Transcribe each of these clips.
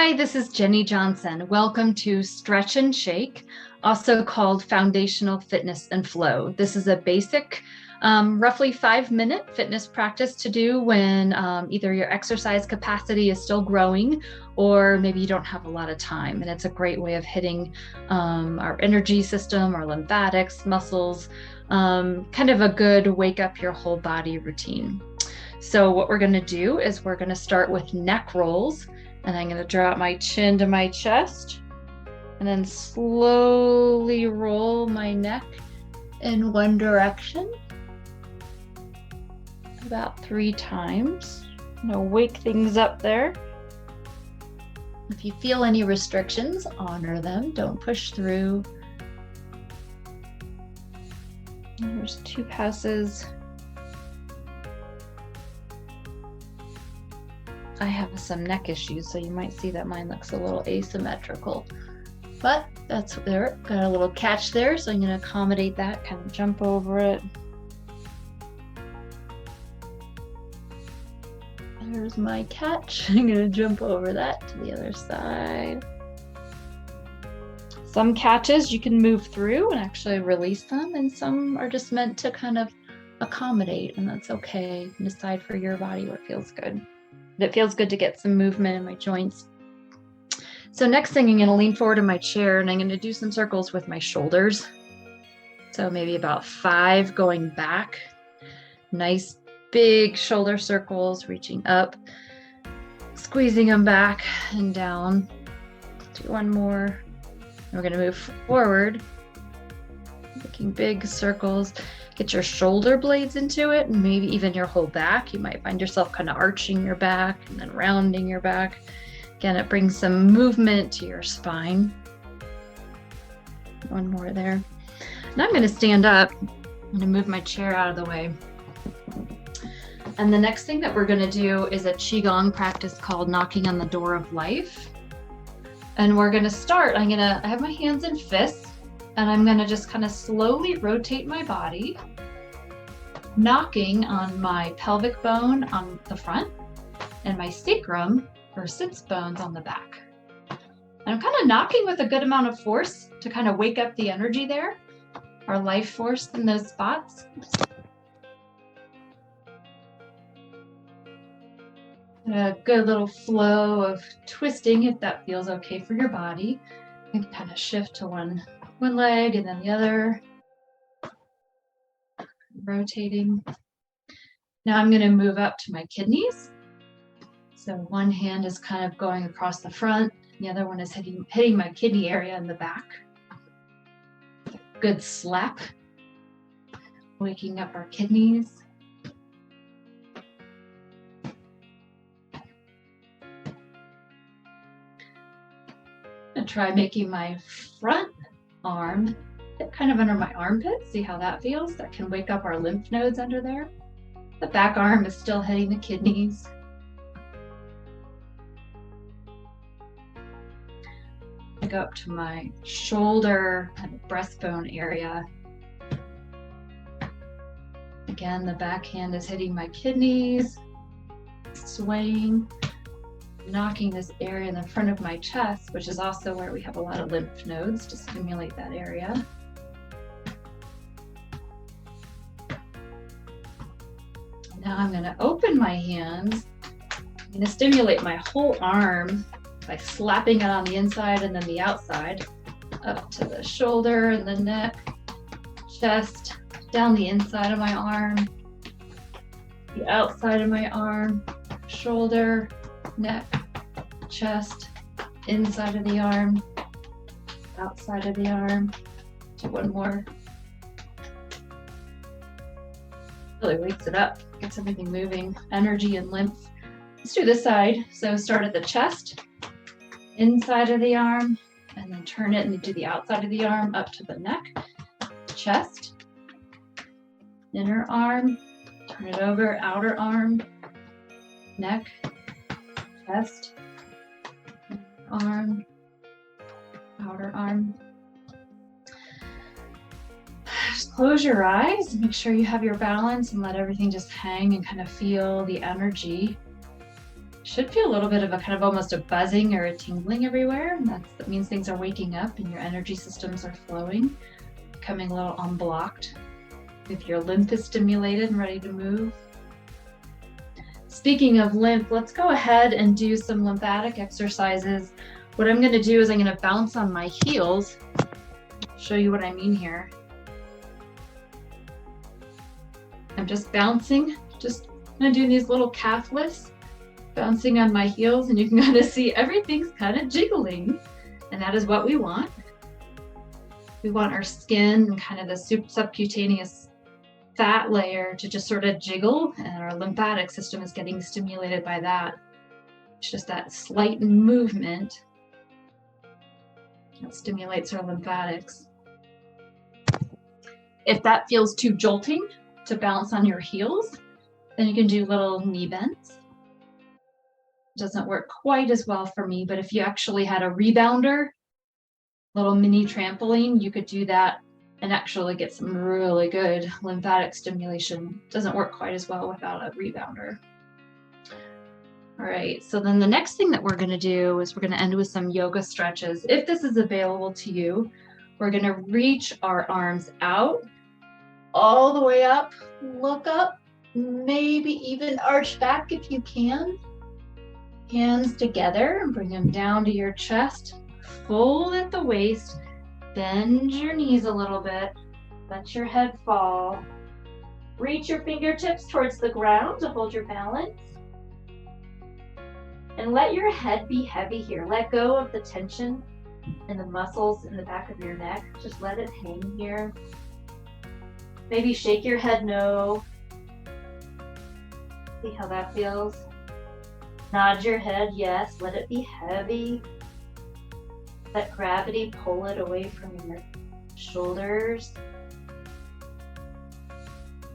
Hi, this is Jenny Johnson. Welcome to Stretch and Shake, also called Foundational Fitness and Flow. This is a basic, roughly 5-minute fitness practice to do when either your exercise capacity is still growing or maybe you don't have a lot of time. And it's a great way of hitting our energy system, our lymphatics, muscles, kind of a good wake up your whole body routine. So what we're going to do is we're going to start with neck rolls. And I'm going to drop my chin to my chest and then slowly roll my neck in one direction about 3 times. I'm going to wake things up there. If you feel any restrictions, honor them. Don't push through. And there's 2 passes. I have some neck issues, so you might see that mine looks a little asymmetrical, but that's there. Got a little catch there, so I'm going to accommodate that, kind of jump over it. There's my catch. I'm going to jump over that to the other side. Some catches you can move through and actually release them, and some are just meant to kind of accommodate, and that's okay. You can decide for your body what feels good. It feels good to get some movement in my joints. So next thing, I'm going to lean forward in my chair and I'm going to do some circles with my shoulders. So maybe about 5 going back. Nice big shoulder circles, reaching up, squeezing them back and down. Do one more. We're going to move forward, making big circles. Get your shoulder blades into it and maybe even your whole back. You might find yourself kind of arching your back and then rounding your back. Again, it brings some movement to your spine. One more there. Now I'm going to stand up. I'm going to move my chair out of the way. And the next thing that we're going to do is a Qigong practice called knocking on the door of life. And we're going to start. I have my hands in fists. And I'm going to just kind of slowly rotate my body, knocking on my pelvic bone on the front and my sacrum or sits bones on the back. And I'm kind of knocking with a good amount of force to kind of wake up the energy there, our life force in those spots. A good little flow of twisting if that feels okay for your body. You can kind of shift to one leg and then the other, rotating. Now I'm going to move up to my kidneys. So one hand is kind of going across the front, the other one is hitting my kidney area in the back. Good slap, waking up our kidneys. And try making my front arm kind of under my armpit. See how that feels? That can wake up our lymph nodes under there. The back arm is still hitting the kidneys. I go up to my shoulder and breastbone area. Again, the back hand is hitting my kidneys, swaying, knocking this area in the front of my chest, which is also where we have a lot of lymph nodes, to stimulate that area. Now I'm going to open my hands. I'm going to stimulate my whole arm by slapping it on the inside and then the outside, up to the shoulder and the neck, chest, down the inside of my arm, the outside of my arm, shoulder, neck, chest, inside of the arm, outside of the arm. Do one more. Really wakes it up, gets everything moving, energy and lymph. Let's do this side. So start at the chest, inside of the arm, and then turn it and do the outside of the arm up to the neck, chest, inner arm, turn it over, outer arm, neck, chest, arm, outer arm. Just close your eyes, make sure you have your balance and let everything just hang and kind of feel the energy Should feel a little bit of a kind of almost a buzzing or a tingling everywhere. And that means things are waking up and your energy systems are flowing, becoming a little unblocked. If your lymph is stimulated and ready to move. Speaking of lymph, let's go ahead and do some lymphatic exercises. What I'm going to do is I'm going to bounce on my heels. Show you what I mean here. I'm just bouncing, just kind of doing these little calf lifts, bouncing on my heels, and you can kind of see everything's kind of jiggling, and that is what we want. We want our skin and kind of the subcutaneous fat layer to just sort of jiggle, and our lymphatic system is getting stimulated by that. It's just that slight movement that stimulates our lymphatics. If that feels too jolting to bounce on your heels, then you can do little knee bends. Doesn't work quite as well for me, but if you actually had a rebounder, little mini trampoline, you could do that and actually get some really good lymphatic stimulation. Doesn't work quite as well without a rebounder. All right, so then the next thing that we're going to do is we're going to end with some yoga stretches. If this is available to you, we're going to reach our arms out all the way up, look up, maybe even arch back if you can. Hands together and bring them down to your chest. Fold at the waist. Bend your knees a little bit. Let your head fall. Reach your fingertips towards the ground to hold your balance. And let your head be heavy here. Let go of the tension in the muscles in the back of your neck. Just let it hang here. Maybe shake your head no. See how that feels? Nod your head yes. Let it be heavy. Let gravity pull it away from your shoulders.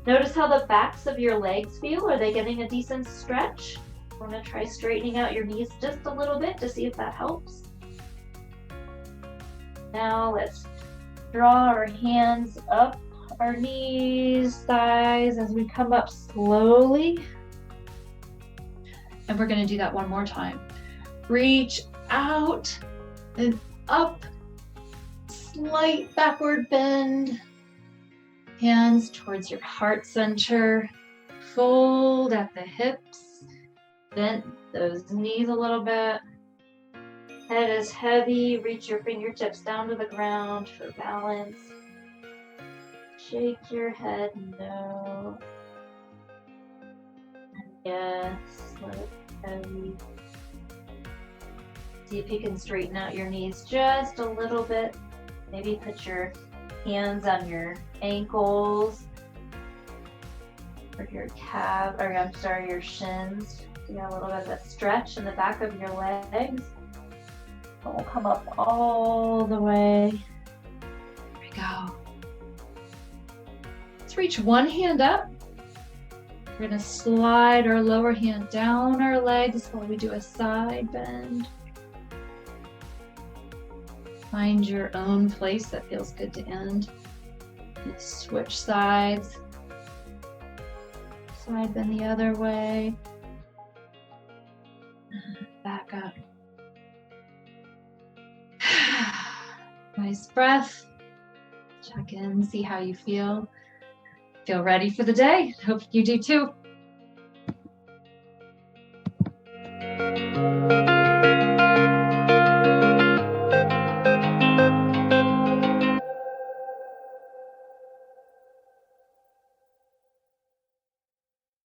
Notice how the backs of your legs feel. Are they getting a decent stretch? I'm going to try straightening out your knees just a little bit to see if that helps. Now let's draw our hands up our knees, thighs as we come up slowly. And we're going to do that one more time. Reach out and up, slight backward bend. Hands towards your heart center. Fold at the hips. Bend those knees a little bit. Head is heavy. Reach your fingertips down to the ground for balance. Shake your head no. And yes, let it be heavy. See if you can straighten out your knees just a little bit. Maybe put your hands on your ankles or your calf, or I'm sorry, your shins. You got a little bit of a stretch in the back of your legs. And we'll come up all the way. There we go. Let's reach one hand up. We're going to slide our lower hand down our legs while we do a side bend. Find your own place that feels good to end. And switch sides. Side bend the other way. Back up. Nice breath. Check in, see how you feel. Feel ready for the day. Hope you do too.